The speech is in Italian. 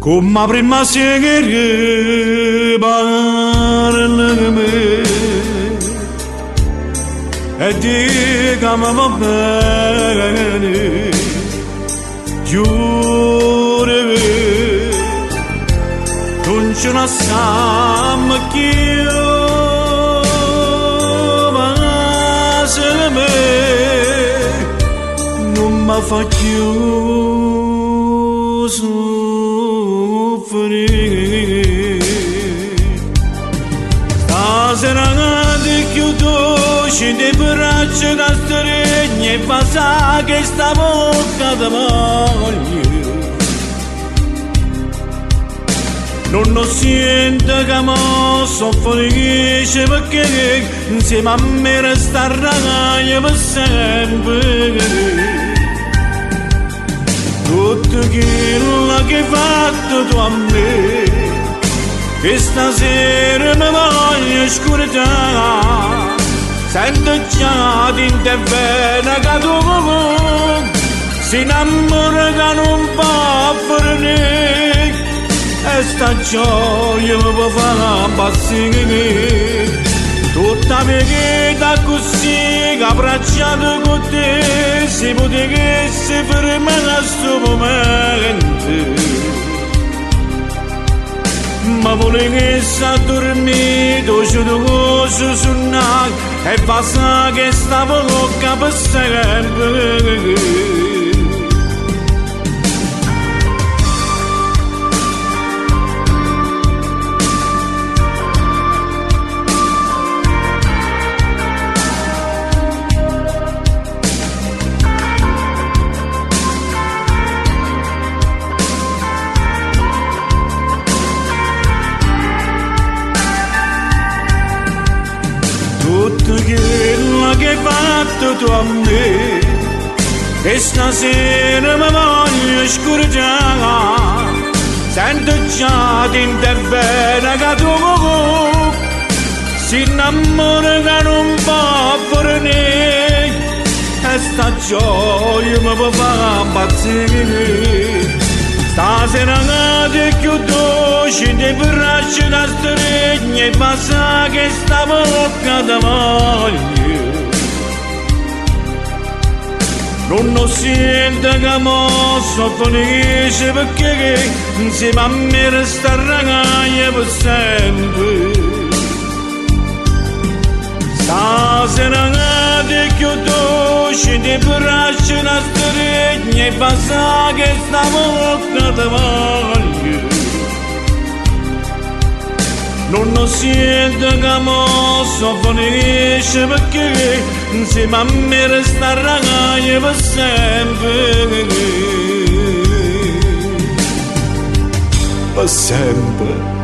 come prima sera parlami e dicami va bene, giuro non ce ne siamo più, ma se me non mi fa più soffrire. Stasera ti chiudo, scende per braccia da stregna e passa che sta bocca da voglio. Non lo sento che mi soffrisce perché insieme a me resta ragazza per sempre. Tutto quello che hai fatto tu a me, che stasera mi voglio scordare. Sento già di te bene che tu si innamora che non può fornire. E sta gioia mi può fare impazzire. Tutta mia vita così che abbracciato con te, si potesse fermare a sto momento. Ma volessi dormire, ci dovevo suonare e basta che stavo bocca per sempre. Tutto quello che hai fatto tu a me, che stasera mi voglio scordare. Sento già di te bene che tu si innamora che non può fornire. E sta gioia mi può fare impazzire. Stasera che ti chiudo, scende per braccia da stregna e passa che sta bocca da voglio. Non lo sento che mi soffrisce perché insieme a me resta ragazza per sempre. Stasera che ti chiudo, scende per braccia da stregna e passa che sta bocca da voglio. Non lo sento che mi soffrisce perché insieme a me resta ragazza per sempre. Per sempre.